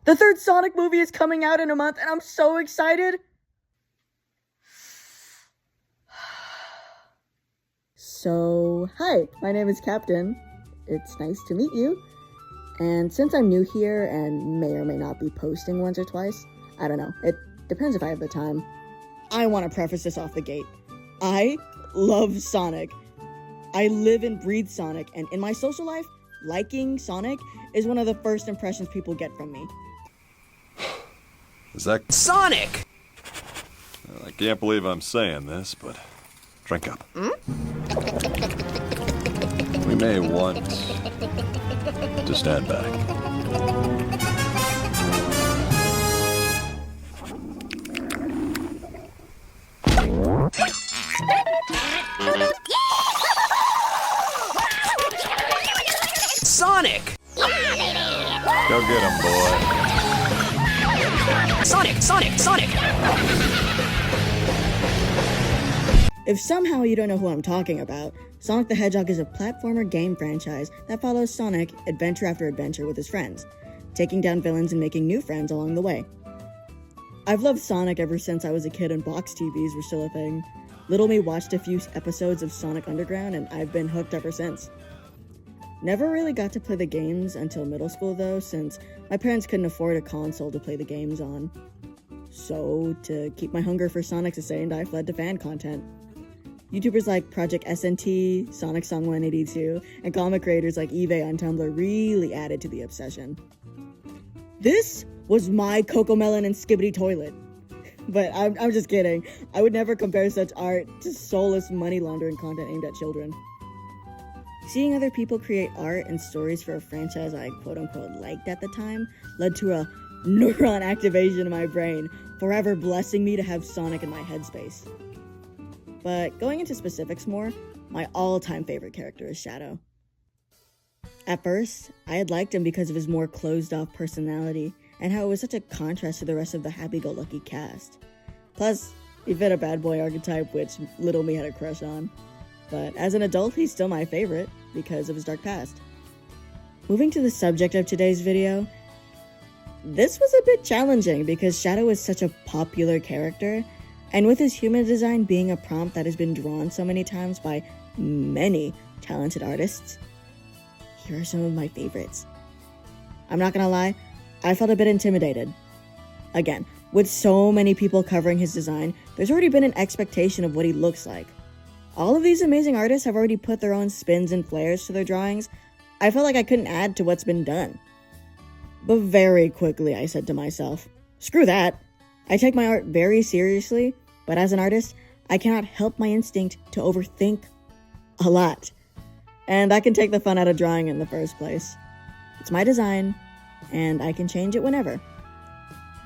The third Sonic movie is coming out in a month, and I'm so excited! So, hi, my name is Kaaptan. It's nice to meet you. And since I'm new here and may or may not be posting once or twice, I don't know, it depends if I have the time, I want to preface this off the gate. I love Sonic. I live and breathe Sonic, and in my social life, liking Sonic is one of the first impressions people get from me. Is that Sonic? I can't believe I'm saying this, but drink up. We may want to stand back. Sonic! Go get him, boy. Sonic! Sonic! Sonic! If somehow you don't know who I'm talking about, Sonic the Hedgehog is a platformer game franchise that follows Sonic adventure after adventure with his friends, taking down villains and making new friends along the way. I've loved Sonic ever since I was a kid and box TVs were still a thing. Little me watched a few episodes of Sonic Underground and I've been hooked ever since. Never really got to play the games until middle school though, since my parents couldn't afford a console to play the games on. So, to keep my hunger for Sonic sustained, I fled to fan content. YouTubers like Project SNT, Sonic Song 182, and comic creators like eBay on Tumblr really added to the obsession. This was my Cocomelon and Skibbity toilet. But I'm just kidding. I would never compare such art to soulless money laundering content aimed at children. Seeing other people create art and stories for a franchise I quote-unquote liked at the time led to a neuron activation in my brain, forever blessing me to have Sonic in my headspace. But going into specifics more, my all-time favorite character is Shadow. At first, I had liked him because of his more closed-off personality and how it was such a contrast to the rest of the happy-go-lucky cast. Plus, he fit a bad boy archetype which little me had a crush on. But as an adult, he's still my favorite because of his dark past. Moving to the subject of today's video, this was a bit challenging because Shadow is such a popular character, and with his human design being a prompt that has been drawn so many times by many talented artists, here are some of my favorites. I'm not gonna lie, I felt a bit intimidated. Again, with so many people covering his design, there's already been an expectation of what he looks like. All of these amazing artists have already put their own spins and flares to their drawings. I felt like I couldn't add to what's been done. But very quickly I said to myself, screw that. I take my art very seriously, but as an artist, I cannot help my instinct to overthink a lot. And that can take the fun out of drawing in the first place. It's my design, and I can change it whenever.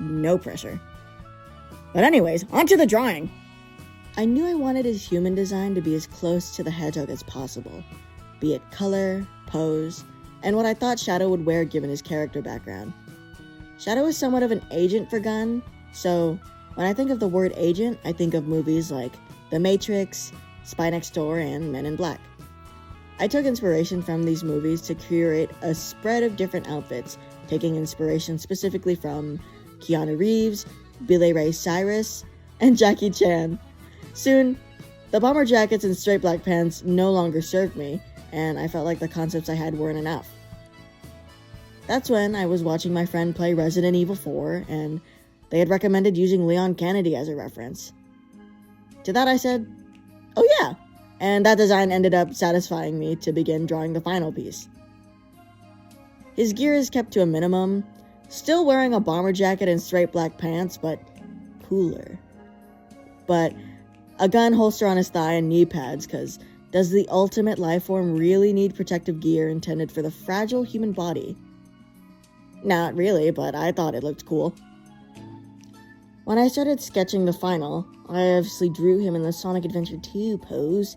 No pressure. But anyways, onto the drawing. I knew I wanted his human design to be as close to the Hedgehog as possible, be it color, pose, and what I thought Shadow would wear given his character background. Shadow is somewhat of an agent for Gunn, so when I think of the word agent, I think of movies like The Matrix, Spy Next Door, and Men in Black. I took inspiration from these movies to curate a spread of different outfits, taking inspiration specifically from Keanu Reeves, Billy Ray Cyrus, and Jackie Chan. Soon, the bomber jackets and straight black pants no longer served me, and I felt like the concepts I had weren't enough. That's when I was watching my friend play Resident Evil 4, and they had recommended using Leon Kennedy as a reference. To that I said, oh yeah, and that design ended up satisfying me to begin drawing the final piece. His gear is kept to a minimum, still wearing a bomber jacket and straight black pants, but cooler. But a gun holster on his thigh and knee pads, cause does the ultimate life form really need protective gear intended for the fragile human body? Not really, but I thought it looked cool. When I started sketching the final, I obviously drew him in the Sonic Adventure 2 pose.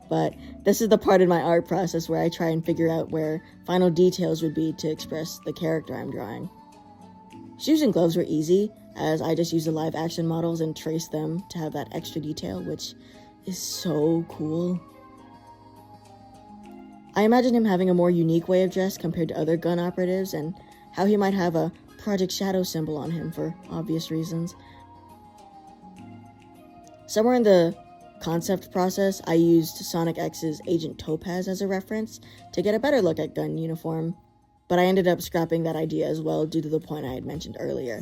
But this is the part in my art process where I try and figure out where final details would be to express the character I'm drawing. Shoes and gloves were easy, as I just used the live action models and traced them to have that extra detail, which is so cool. I imagine him having a more unique way of dress compared to other gun operatives, and how he might have a Project Shadow symbol on him for obvious reasons. Somewhere in the concept process, I used Sonic X's Agent Topaz as a reference to get a better look at gun uniform, but I ended up scrapping that idea as well due to the point I had mentioned earlier.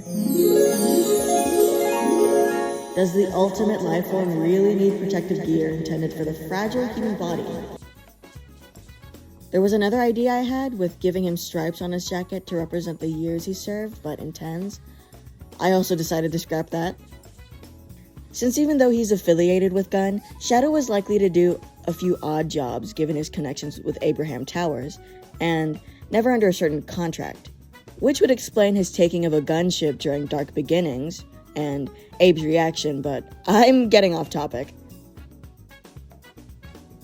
Does the ultimate life form really need protective gear intended for the fragile human body? There was another idea I had with giving him stripes on his jacket to represent the years he served, but in tens. I also decided to scrap that. Since even though he's affiliated with Gun, Shadow was likely to do a few odd jobs given his connections with Abraham Towers, and never under a certain contract, which would explain his taking of a gunship during Dark Beginnings, and Abe's reaction, but I'm getting off topic.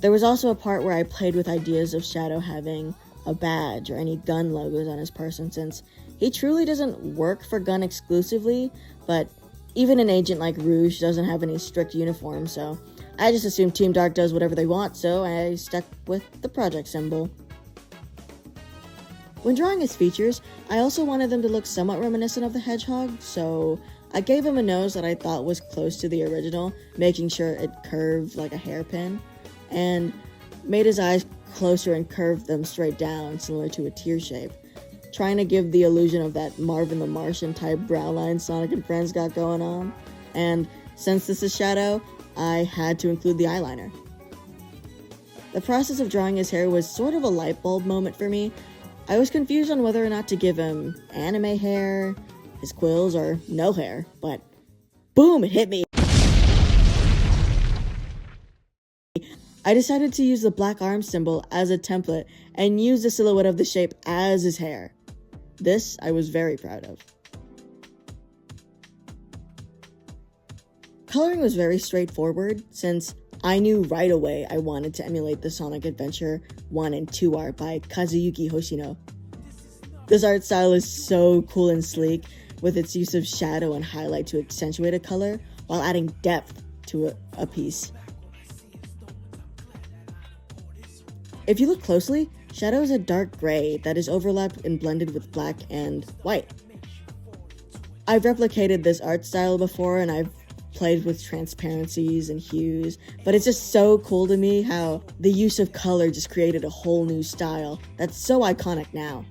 There was also a part where I played with ideas of Shadow having a badge or any gun logos on his person, since he truly doesn't work for Gun exclusively, but even an agent like Rouge doesn't have any strict uniform, so I just assumed Team Dark does whatever they want, so I stuck with the project symbol. When drawing his features, I also wanted them to look somewhat reminiscent of the Hedgehog, so I gave him a nose that I thought was close to the original, making sure it curved like a hairpin, and made his eyes closer and curved them straight down, similar to a tear shape, trying to give the illusion of that Marvin the Martian type brow line Sonic and Friends got going on. And since this is Shadow, I had to include the eyeliner. The process of drawing his hair was sort of a light bulb moment for me. I was confused on whether or not to give him anime hair, his quills, or no hair, but boom, it hit me. I decided to use the black arm symbol as a template and use the silhouette of the shape as his hair. This I was very proud of. Coloring was very straightforward, since I knew right away I wanted to emulate the Sonic Adventure 1 and 2 art by Kazuyuki Hoshino. This art style is so cool and sleek, with its use of shadow and highlight to accentuate a color, while adding depth to a piece. If you look closely, Shadow is a dark gray that is overlapped and blended with black and white. I've replicated this art style before, and I've played with transparencies and hues, but it's just so cool to me how the use of color just created a whole new style that's so iconic now.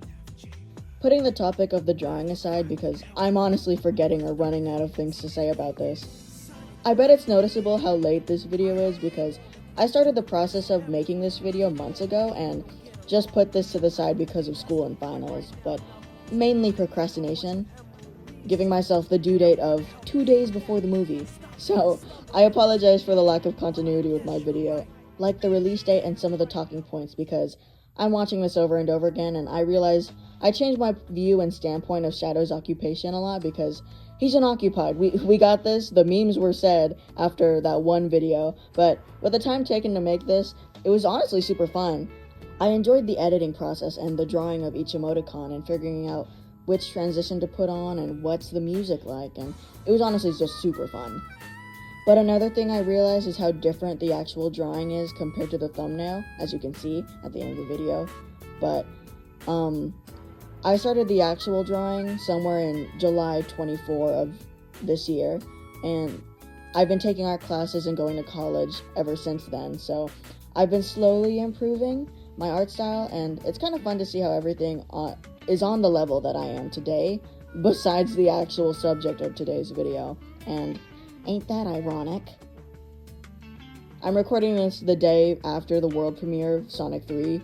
Putting the topic of the drawing aside, because I'm honestly forgetting or running out of things to say about this, I bet it's noticeable how late this video is because I started the process of making this video months ago and just put this to the side because of school and finals, but mainly procrastination, giving myself the due date of 2 days before the movie. So I apologize for the lack of continuity with my video, like the release date and some of the talking points, because I'm watching this over and over again and I realize I changed my view and standpoint of Shadow's occupation a lot because he's unoccupied. We got this. The memes were said after that one video, but with the time taken to make this, it was honestly super fun. I enjoyed the editing process and the drawing of each emoticon and figuring out which transition to put on and what's the music like, and it was honestly just super fun. But another thing I realized is how different the actual drawing is compared to the thumbnail, as you can see at the end of the video. But I started the actual drawing somewhere in July 24 of this year, and I've been taking art classes and going to college ever since then, so I've been slowly improving my art style, and it's kind of fun to see how everything is on the level that I am today, besides the actual subject of today's video, and ain't that ironic? I'm recording this the day after the world premiere of Sonic 3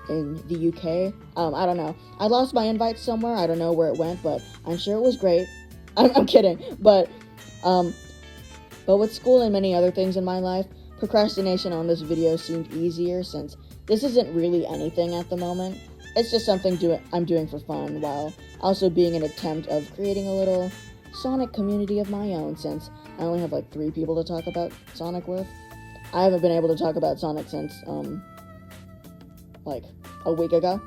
in the UK. I don't know. I lost my invite somewhere. I don't know where it went, but I'm sure it was great. I'm kidding. But with school and many other things in my life, procrastination on this video seemed easier since this isn't really anything at the moment. It's just something I'm doing for fun, while also being an attempt of creating a little Sonic community of my own, since I only have like 3 people to talk about Sonic with. I haven't been able to talk about Sonic since like a week ago,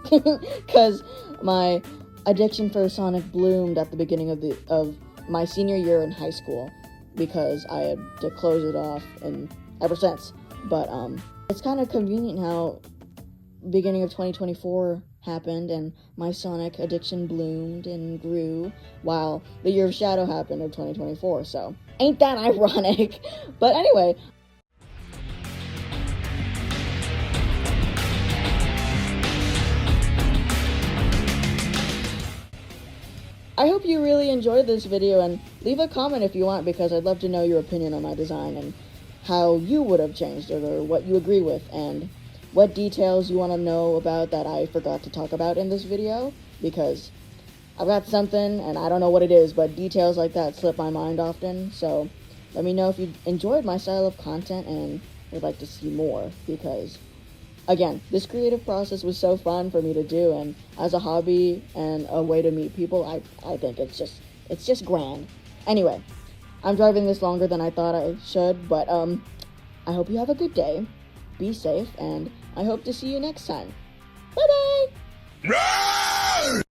because my addiction for Sonic bloomed at the beginning of my senior year in high school, because I had to close it off and ever since. But it's kind of convenient how beginning of 2024 happened and my Sonic addiction bloomed and grew, while the Year of Shadow happened in 2024, so ain't that ironic? But anyway, I hope you really enjoyed this video, and leave a comment if you want, because I'd love to know your opinion on my design and how you would have changed it, or what you agree with, and what details you want to know about that I forgot to talk about in this video, because I've got something and I don't know what it is, but details like that slip my mind often. So let me know if you enjoyed my style of content and would like to see more, because again, this creative process was so fun for me to do, and as a hobby and a way to meet people, I think it's just grand. Anyway, I'm driving this longer than I thought I should, but I hope you have a good day, be safe, and I hope to see you next time. Bye-bye!